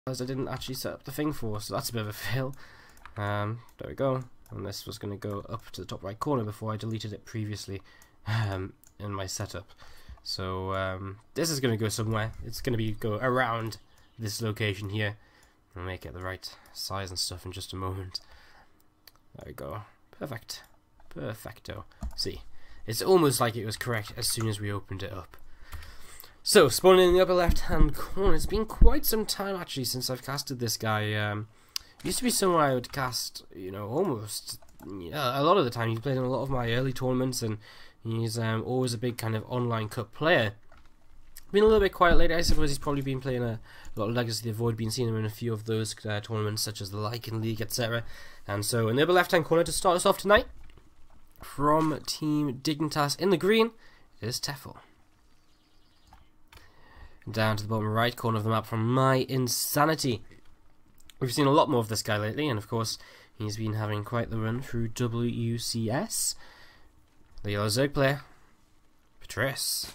as I didn't actually set up the thing for, so that's a bit of a fail. There we go. And this was going to go up to the top right corner before I deleted it previously in my setup. So this is going to go somewhere. It's going to go around this location here. I'll make it the right size and stuff in just a moment. There we go. Perfect. Perfecto. See, it's almost like it was correct as soon as we opened it up. So, spawning in the upper left hand corner. It's been quite some time actually since I've casted this guy. Used to be someone I would cast, you know, almost a lot of the time. He played in a lot of my early tournaments, and he's always a big kind of online cup player. Been a little bit quiet lately. I suppose he's probably been playing a lot of Legacy of the Void, been seeing him in a few of those tournaments, such as the Lycan League, etc. And so, in the upper left hand corner to start us off tonight, from Team Dignitas in the green, is Tefel. Down to the bottom right corner of the map from My Insanity. We've seen a lot more of this guy lately, and of course he's been having quite the run through WCS. The Yellow Zerg player, Petraeus.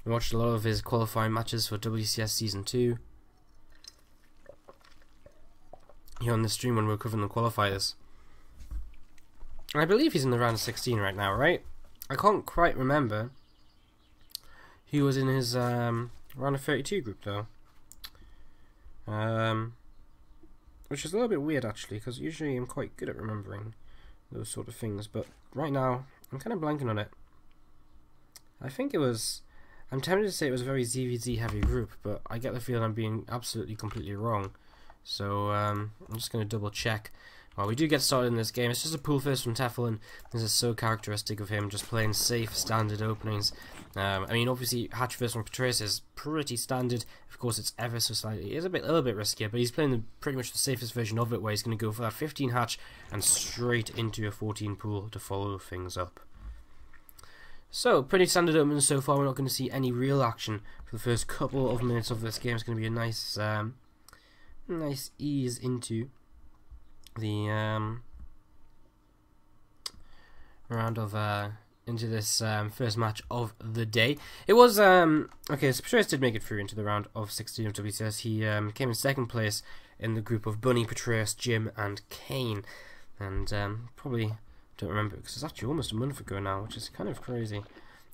We watched a lot of his qualifying matches for WCS Season 2 here on the stream when we were covering the qualifiers. I believe he's in the round of 16 right now, right? I can't quite remember. He was in his round of 32 group though. Which is a little bit weird actually, because usually I'm quite good at remembering those sort of things, but right now I'm kind of blanking on it. I think it was, I'm tempted to say it was a very ZVZ heavy group, but I get the feeling I'm being absolutely completely wrong. So I'm just going to double check. Well, we do get started in this game. It's just a pool first from Tefel, and this is so characteristic of him, just playing safe, standard openings. I mean, obviously, hatch first from Petraeus is pretty standard. Of course, it's ever so slightly, it's a little bit riskier, but he's playing pretty much the safest version of it, where he's going to go for that 15 hatch and straight into a 14 pool to follow things up. So, pretty standard openings so far. We're not going to see any real action for the first couple of minutes of this game. It's going to be a nice, nice ease into the round of into this first match of the day. It was okay, so Petraeus did make it through into the round of 16 of WCS. He came in second place in the group of Bunny, Petraeus, Jim and Kane, and probably don't remember because it's actually almost a month ago now, which is kind of crazy.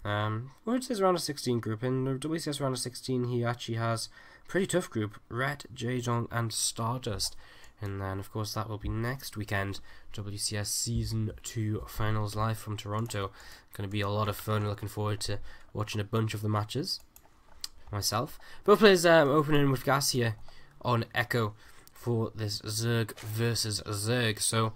Well, it's his round of 16 group. In the WCS round of 16 he actually has a pretty tough group: Red, Jadong and Stardust. And then, of course, that will be next weekend. WCS Season 2 Finals live from Toronto. Going to be a lot of fun. Looking forward to watching a bunch of the matches myself. Both players opening with gas here on Echo for this Zerg versus Zerg. So,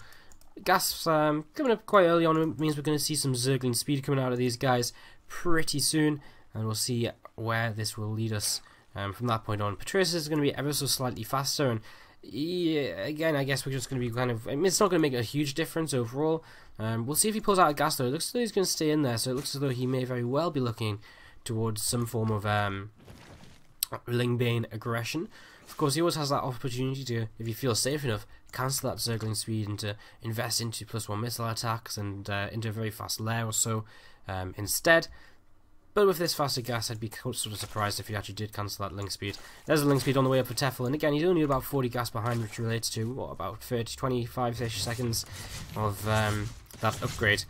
gas coming up quite early on. It means we're going to see some Zergling speed coming out of these guys pretty soon. And we'll see where this will lead us from that point on. Petraeus is going to be ever so slightly faster, and yeah, again, I guess we're just going to be kind of, I mean, it's not going to make a huge difference overall. We'll see if he pulls out a gas though. It looks as though he's going to stay in there, so it looks as though he may very well be looking towards some form of Lingbane aggression. Of course, he always has that opportunity to, if he feels safe enough, cancel that Zergling speed and to invest into +1 missile attacks and into a very fast lair or so instead. But with this faster gas, I'd be sort of surprised if he actually did cancel that link speed. There's a link speed on the way up for Tefel, and again, he's only about 40 gas behind, which relates to, what, about 30, 25-ish seconds of that upgrade.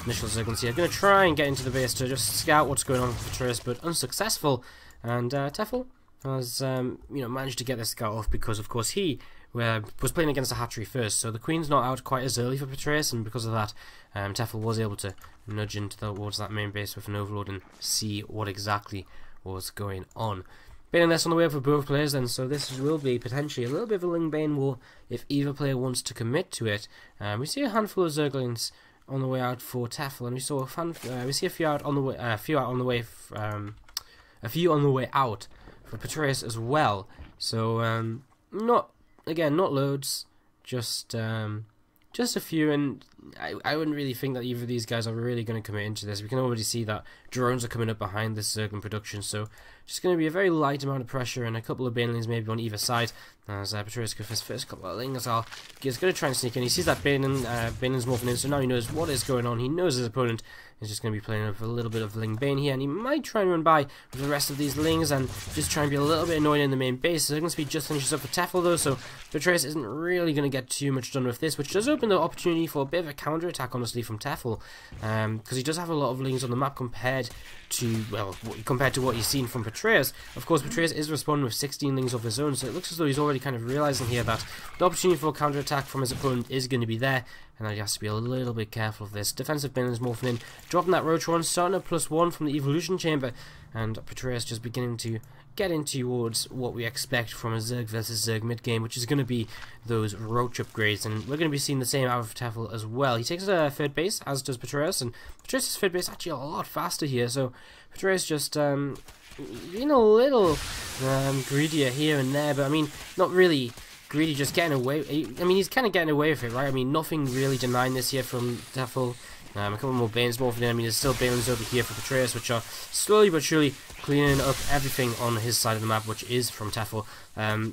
Initial Zerglings here. Going to try and get into the base to just scout what's going on with Petraeus, but unsuccessful. And Tefel has managed to get this scout off because, of course, he was playing against a hatchery first, so the Queen's not out quite as early for Petraeus, and because of that, Tefel was able to nudge into towards that main base with an overload and see what exactly was going on. Bane this on the way up for both players then, so this will be potentially a little bit of a Lingbane war if either player wants to commit to it. We see a handful of Zerglings on the way out for Tefel, and we see a few out on the way, a few on the way out for Petraeus as well. So not loads, just a few, and I wouldn't really think that either of these guys are really going to commit into this. We can already see that drones are coming up behind this Zergling production, so just going to be a very light amount of pressure and a couple of banelings maybe on either side. As Petraeus goes for his first couple of lings, he's going to try and sneak in. He sees that baneling's morphing in, so now he knows what is going on. He knows his opponent is just going to be playing up a little bit of Ling Bane here, and he might try and run by with the rest of these lings and just try and be a little bit annoying in the main base. Zerglings speed just finishes up for Tefel though, so Petraeus isn't really going to get too much done with this, which does open the opportunity for a bit of a counter attack, honestly, from Tefel, because he does have a lot of lings on the map compared to, well, compared to what he's seen from Petraeus. Of course, Petraeus is responding with 16 lings of his own, so it looks as though he's already kind of realizing here that the opportunity for a counter attack from his opponent is going to be there, and that he has to be a little bit careful of this. Defensive banelings morphing in, dropping that roach one, starting a +1 from the evolution chamber, and Petraeus just beginning to get in towards what we expect from a Zerg versus Zerg mid game, which is going to be those roach upgrades, and we're going to be seeing the same out of Tefel as well. He takes a third base, as does Petraeus, and Petraeus' third base actually a lot faster here, so Petraeus just being a little greedier here and there, but I mean, not really greedy, just getting away. I mean, he's kind of getting away with it, right? I mean, nothing really denying this here from Tefel. A couple more Banes morphing in. I mean, there's still Banelings over here for Petraeus, which are slowly but surely cleaning up everything on his side of the map, which is from Tefel.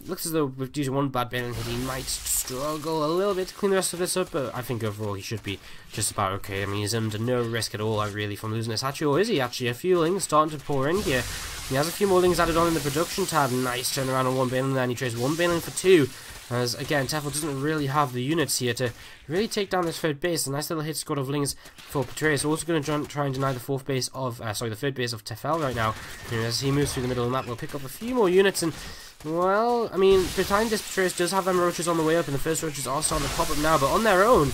Looks as though, due to one bad Baneling hit, he might struggle a little bit to clean the rest of this up, but I think overall he should be just about okay. I mean, he's under no risk at all, really, from losing this. Actually, or is he actually? A few lings starting to pour in here. He has a few more lings added on in the production tab. Nice turnaround on one Baneling there, and he trades one Baneling for 2. As again, Tefel doesn't really have the units here to really take down this third base. A nice little hit squad of lings for Petraeus. Also going to try and deny the fourth base of, the third base of Tefel right now. And as he moves through the middle of the map, we'll pick up a few more units. And well, I mean, behind this, Petraeus does have them roaches on the way up, and the first roaches are starting to pop up now. But on their own,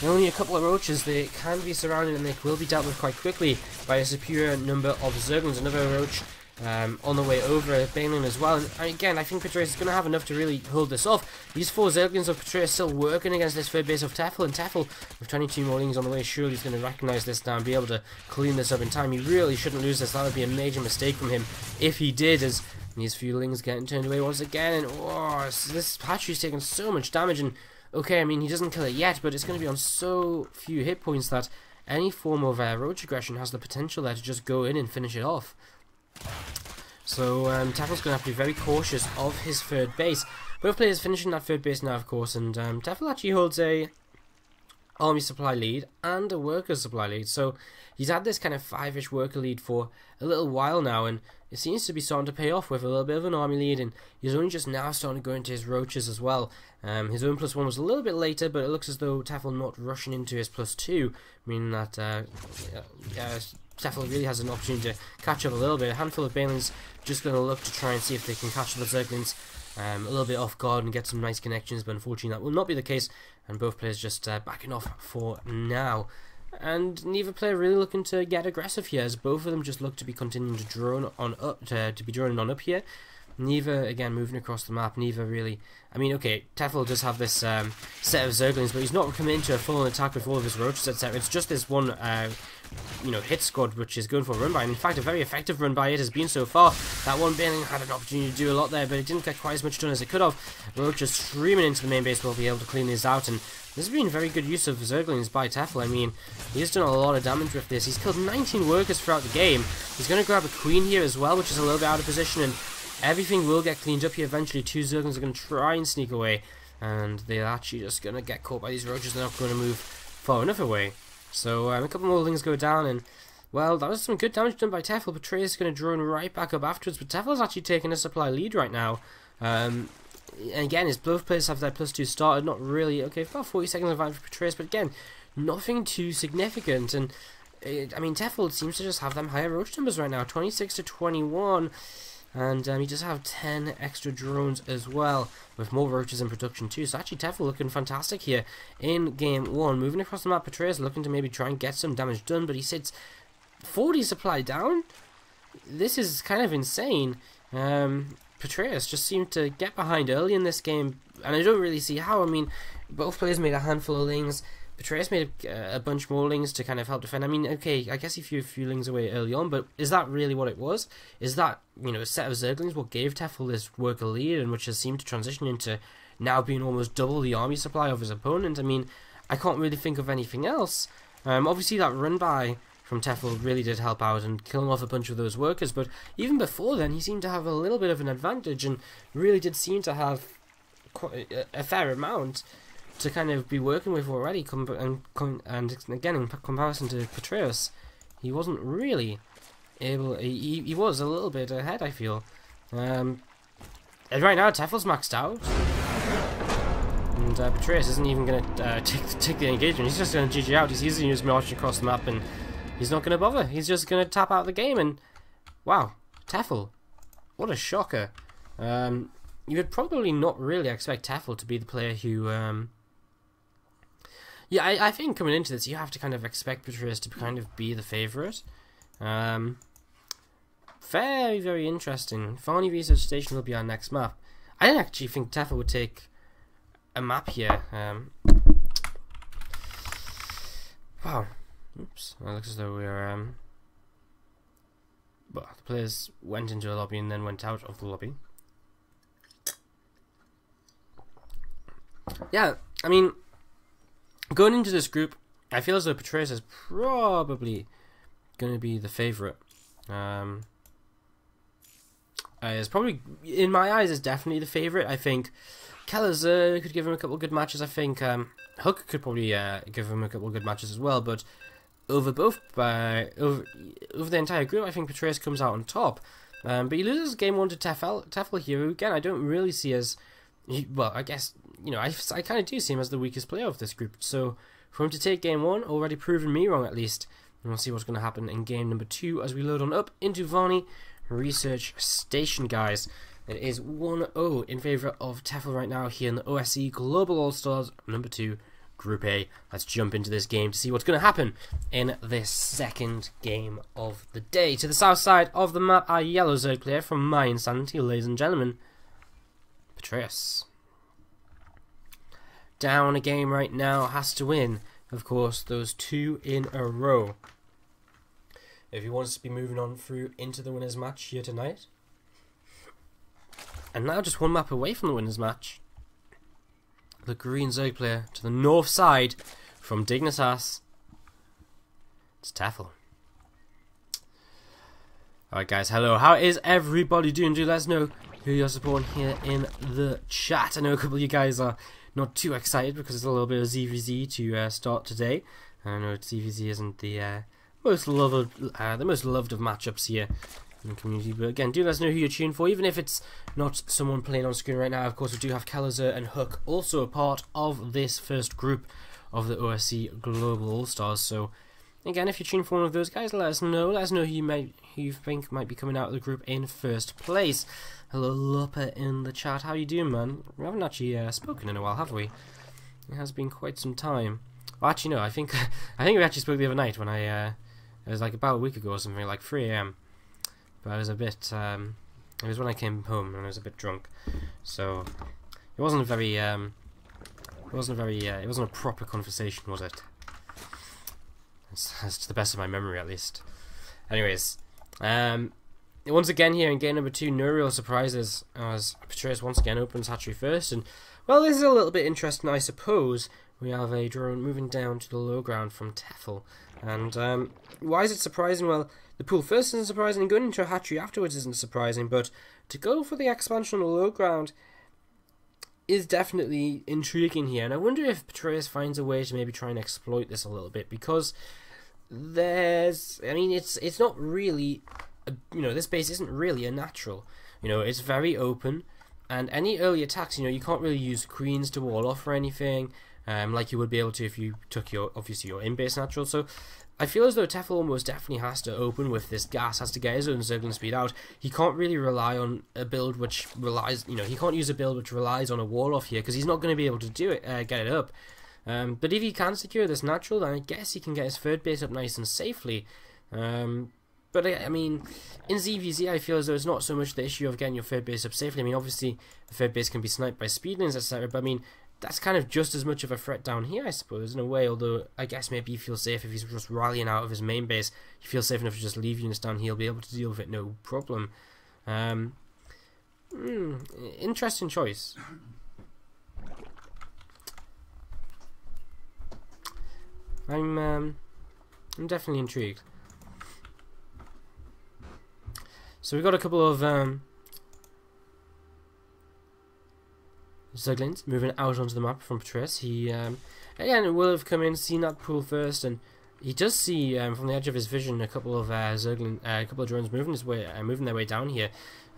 only a couple of roaches. They can be surrounded, and they will be dealt with quite quickly by a superior number of Zerglings. Another roach on the way over a Baneling as well, and again I think Petraeus is going to have enough to really hold this off. These 4 Zerglings of Petraeus still working against this third base of Tefel, and Tefel with 22 more lings on the way, surely he's going to recognise this now and be able to clean this up in time. He really shouldn't lose this. That would be a major mistake from him if he did, as these few lings getting turned away once again, and oh, this Petraeus taking so much damage, and okay, I mean, he doesn't kill it yet, but it's going to be on so few hit points that any form of roach aggression has the potential there to just go in and finish it off. So Tefel's going to have to be very cautious of his third base. Both players finishing that third base now, of course, and Tefel actually holds a army supply lead and a worker supply lead. So he's had this kind of 5-ish worker lead for a little while now, and it seems to be starting to pay off with a little bit of an army lead, and he's only just now starting to go into his roaches as well. His own +1 was a little bit later, but it looks as though Tefel not rushing into his +2, meaning that Tefel really has an opportunity to catch up a little bit. A handful of Banelings just going to look to try and see if they can catch the Zerglings a little bit off guard and get some nice connections, but unfortunately that will not be the case, and both players just backing off for now. And neither player really looking to get aggressive here, as both of them just look to be continuing to drone on up, to be droning on up here. Neither, again, moving across the map, neither really. I mean, okay, Tefel does have this set of Zerglings, but he's not committing to a full attack with all of his roaches, etc. It's just this one, hit squad which is going for a run by, and in fact, a very effective run by it has been so far. That one Baneling had an opportunity to do a lot there, but it didn't get quite as much done as it could have. Roaches streaming into the main base will be able to clean these out, and this has been very good use of Zerglings by Tefel. I mean, he's done a lot of damage with this. He's killed 19 workers throughout the game. He's going to grab a queen here as well, which is a little bit out of position, and everything will get cleaned up here eventually. 2 Zerglings are going to try and sneak away, and they're actually just going to get caught by these roaches. They're not going to move far enough away. So a couple more lings go down, and well, that was some good damage done by Tefel. Petraeus is going to drone right back up afterwards, but Tefel's actually taking a supply lead right now. And again, as both players have their +2 started, not really, okay, about 40 seconds of advantage for Petraeus, but again, nothing too significant. And I mean, Tefel seems to just have them higher roach numbers right now, 26 to 21. And he does have 10 extra drones as well, with more roaches in production too. So actually Tefel looking fantastic here in game 1. Moving across the map, Petraeus looking to maybe try and get some damage done, but he sits 40 supply down? This is kind of insane. Petraeus just seemed to get behind early in this game, and I don't really see how. I mean, both players made a handful of lings. Petraeus made a bunch more lings to kind of help defend. I mean, okay, I guess he threw a few lings away early on, but is that really what it was? Is that, a set of Zerglings what gave Tefel this worker lead, and which has seemed to transition into now being almost double the army supply of his opponent? I mean, I can't really think of anything else. Obviously that run by from Tefel really did help out and killing off a bunch of those workers. But even before then, he seemed to have a little bit of an advantage and really did seem to have quite a fair amount to kind of be working with already. And again, in comparison to Petraeus, he wasn't really able. He was a little bit ahead, I feel. And right now, Tefel's maxed out. And Petraeus isn't even going to take the engagement. He's just going to GG out. He's easily just marching across the map, and he's not going to bother. He's just going to tap out the game. And wow, Tefel, what a shocker! You would probably not really expect Tefel to be the player who. Yeah, I think coming into this, you have to kind of expect Petraeus to kind of be the favourite. Very, very interesting. Varney Research Station will be our next map. I didn't actually think Tefel would take a map here. Wow. Oops. It looks as though we're well, the players went into a lobby and then went out of the lobby. Yeah, I mean, going into this group, I feel as though Petraeus is probably going to be the favourite. Is probably, in my eyes, is definitely the favourite. I think Keller's could give him a couple of good matches. I think Hook could probably give him a couple of good matches as well. But over the entire group, I think Petraeus comes out on top. But he loses game 1 to Tefel here, who again I don't really see as, well, I guess, you know, I kind of do see him as the weakest player of this group. So for him to take game 1, already proven me wrong at least. And we'll see what's going to happen in game number 2 as we load on up into Varney Research Station, guys. It is 1-0 in favour of Tefel right now here in the OSC Global All-Stars number 2 Group A. Let's jump into this game to see what's going to happen in this second game of the day. To the south side of the map, our yellow zone clear from my insanity, ladies and gentlemen. Petraeus. Down a game right now, has to win, of course, those 2 in a row if he wants to be moving on through into the winners match here tonight. And now just 1 map away from the winners match, the green Zerg player to the north side from Dignitas, it's Tefel. Alright guys, hello, how is everybody doing? Do let us know who you're supporting here in the chat. I know a couple of you guys are not too excited because it's a little bit of ZVZ to start today. I know ZVZ isn't the most loved of matchups here in the community, but again, do let us know who you're tuning for, even if it's not someone playing on screen right now. Of course, we do have Kalazer and Hook also a part of this first group of the OSC Global All-Stars. So again, if you're tuning for one of those guys, let us know. Let us know who you think might be coming out of the group in first place. Hello, Lupper in the chat. How you doing, man? We haven't actually spoken in a while, have we? It has been quite some time. Well, actually, no. I think we actually spoke the other night when it was like about a week ago or something, like 3 AM. But I was a bit. It was when I came home and I was a bit drunk, so it wasn't a very. It wasn't a proper conversation, was it? That's to the best of my memory, at least. Anyways, once again here in game number 2, no real surprises as Petraeus once again opens hatchery first, and well, this is a little bit interesting, I suppose. We have a drone moving down to the low ground from Tefel, and why is it surprising? Well, the pool first isn't surprising, and going into a hatchery afterwards isn't surprising, but to go for the expansion on the low ground is definitely intriguing here, and I wonder if Petraeus finds a way to maybe try and exploit this a little bit, because it's not really, this base isn't really a natural, it's very open, and any early attacks, you can't really use queens to wall off or anything, like you would be able to if you took your in-base natural. So I feel as though Tefel almost definitely has to open with this gas, has to get his own circling speed out. He can't really rely on a build which relies, he can't use a build which relies on a wall off here, because he's not going to be able to do it, get it up. But if he can secure this natural, then I guess he can get his third base up nice and safely. But I mean, in ZVZ, I feel as though it's not so much the issue of getting your third base up safely. I mean, obviously, the third base can be sniped by speedlings, etc. But I mean, that's kind of just as much of a threat down here, I suppose, in a way. Although, I guess maybe you feel safe if he's just rallying out of his main base. You feel safe enough to just leave units down here. He'll be able to deal with it, no problem. Interesting choice. I'm definitely intrigued. So we've got a couple of Zerglings moving out onto the map from Petraeus. He again will have come in, seen that pool first, and he does see from the edge of his vision a couple of a couple of drones moving their way down here,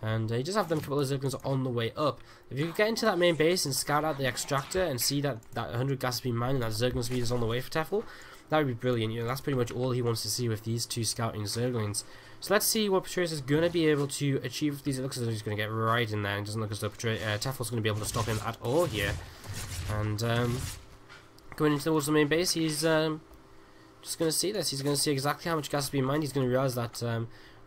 and he does have them couple of Zerglings on the way up. If you could get into that main base and scout out the extractor and see that 100 gas has been mined and that Zergling speed is on the way for Tefel, that would be brilliant. You know, that's pretty much all he wants to see with these two scouting Zerglings. So let's see what Petraeus is going to be able to achieve with these. It looks as though he's going to get right in there. It doesn't look as though Tefel's going to be able to stop him at all here. And going into towards the main base, he's just going to see this. He's going to see exactly how much gas has been mined. He's going to realise that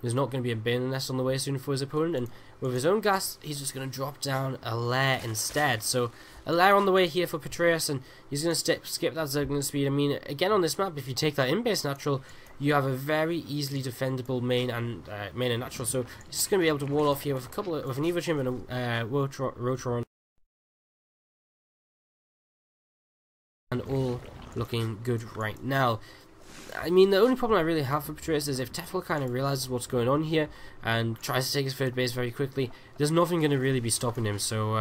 there's not going to be a bin nest on the way soon for his opponent. And with his own gas, he's just going to drop down a lair instead. So a lair on the way here for Petraeus, and he's going to skip that Zergling speed. I mean, again on this map, if you take that in-base natural, you have a very easily defendable main and natural. So he's just going to be able to wall off here with with an Evo Chamber and a Rotron, and all looking good right now. I mean, the only problem I really have for Petraeus is if Tefel kind of realizes what's going on here and tries to take his third base very quickly, there's nothing going to really be stopping him. So,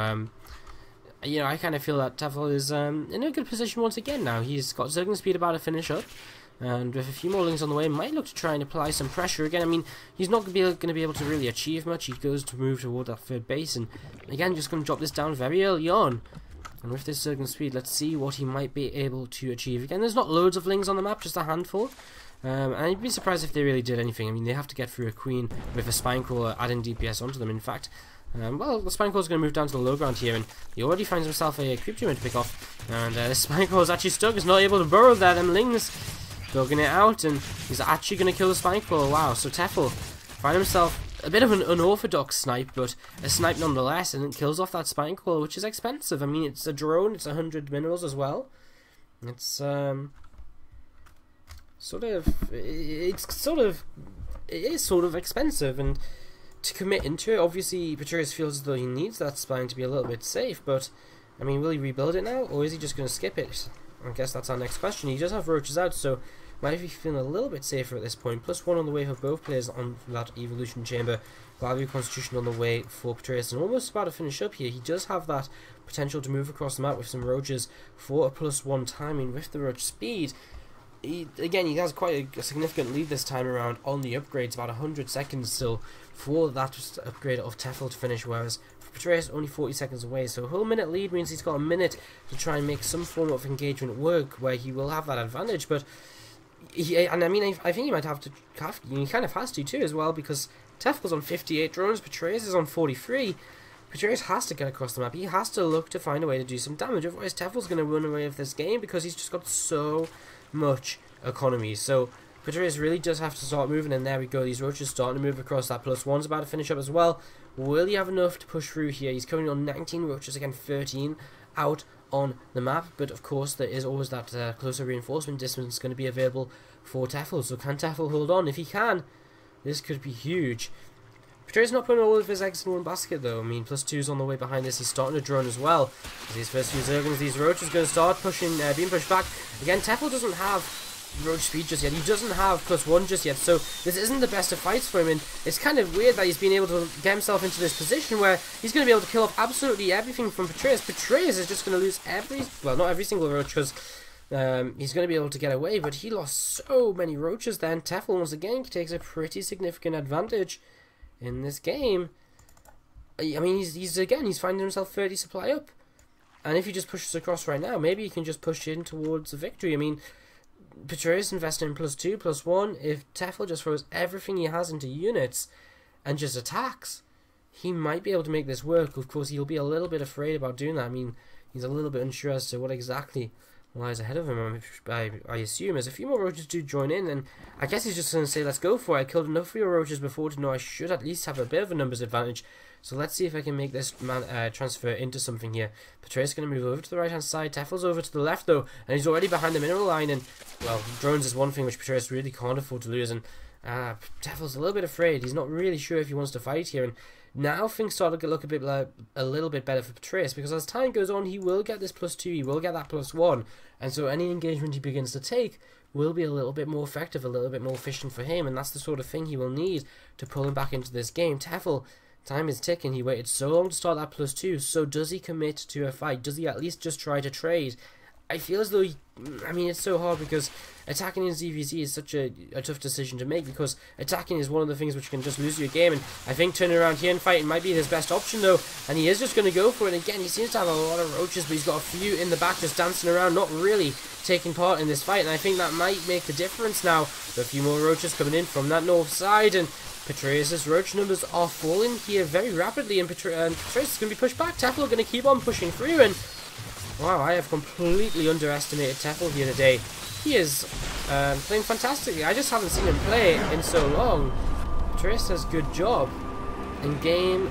you know, I kind of feel that Tefel is in a good position once again now. He's got Zergling speed about to finish up, and with a few more lings on the way, might look to try and apply some pressure again. I mean, he's not going to be able to really achieve much. He goes to move toward that third base, and again, just going to drop this down very early on. And with this Zergling speed, let's see what he might be able to achieve. Again, there's not loads of lings on the map, just a handful. And I'd be surprised if they really did anything. I mean, they have to get through a queen with a spine crawler adding DPS onto them, in fact. Well, the spine crawler's going to move down to the low ground here, and he already finds himself a creep tumor to pick off. And the spine crawler's actually stuck, he's not able to burrow there, them lings dogging it out, and he's actually going to kill the spine crawler. Wow, so Tefel find himself a bit of an unorthodox snipe, but a snipe nonetheless, and it kills off that spine crawler, which is expensive. I mean, it's a drone, it's 100 minerals as well. It's it is sort of expensive, and to commit into it, obviously Petraeus feels as though he needs that spine to be a little bit safe, but I mean, will he rebuild it now, or is he just going to skip it? I guess that's our next question. He does have roaches out, so might be feeling a little bit safer at this point. +1 on the way for both players on that evolution chamber. Value Constitution on the way for Petraeus, and almost about to finish up here. He does have that potential to move across the map with some roaches for a +1 timing with the roach speed. He has quite a significant lead this time around on the upgrades, about 100 seconds still for that upgrade of Tefel to finish, whereas for Petraeus only 40 seconds away. So a whole minute lead means he's got a minute to try and make some form of engagement work where he will have that advantage, but I mean, I think he might have to, he kind of has to too as well, because Tefel's on 58 drones, Petraeus is on 43. Petraeus has to get across the map, he has to look to find a way to do some damage, otherwise Tefel's going to run away with this game because he's just got so much economy. So Petraeus really does have to start moving, and there we go, these roaches starting to move across. That +1's about to finish up as well. Will he have enough to push through here? He's currently on 19 roaches, again 13 out on the map, but of course there is always that closer reinforcement distance going to be available for Tefel. So can Tefel hold on? If he can, this could be huge. Petraeus not putting all of his eggs in one basket though. I mean, +2's on the way behind this. He's starting to drone as well. As these first few Zerglings, these roaches going to start pushing, being pushed back. Again, Tefel doesn't have roach speed just yet. He doesn't have +1 just yet, so this isn't the best of fights for him, and it's kind of weird that he's been able to get himself into this position where he's going to be able to kill off absolutely everything from Petraeus. Petraeus is just going to lose not every single roach, because he's going to be able to get away, but he lost so many roaches then. Tefel once again takes a pretty significant advantage in this game. I mean, he's finding himself 30 supply up, and if he just pushes across right now, maybe he can just push in towards a victory. I mean, Petraeus investing in +2, +1. If Tefel just throws everything he has into units and just attacks, he might be able to make this work. Of course, he'll be a little bit afraid about doing that. I mean, he's a little bit unsure as to what exactly lies ahead of him. I assume as a few more roaches do join in, and I guess he's just going to say, let's go for it. I killed enough of your roaches before to know I should at least have a bit of a numbers advantage. So let's see if I can make this transfer into something here. Petraeus is going to move over to the right hand side. Tefel's over to the left though, and he's already behind the mineral line. And well, drones is one thing which Petraeus really can't afford to lose. And Tefel's a little bit afraid. He's not really sure if he wants to fight here. And Now things start to look a little bit better for Petraeus, because as time goes on, he will get this +2, he will get that +1, and so any engagement he begins to take will be a little bit more effective, a little bit more efficient for him, and that's the sort of thing he will need to pull him back into this game. Tefel, time is ticking. He waited so long to start that +2, so does he commit to a fight? Does he at least just try to trade? I feel as though, I mean, it's so hard because attacking in ZVZ is such a tough decision to make, because attacking is one of the things which can just lose you a game, and I think turning around here and fighting might be his best option though, and he is just going to go for it. And again, he seems to have a lot of roaches, but he's got a few in the back just dancing around, not really taking part in this fight, and I think that might make the difference now. There are a few more roaches coming in from that north side, and Petraeus' roach numbers are falling here very rapidly, and Petraeus is going to be pushed back. Tefel are going to keep on pushing through, and wow, I have completely underestimated Tefel here today. He is playing fantastically. I just haven't seen him play in so long. Petraeus does a good job in game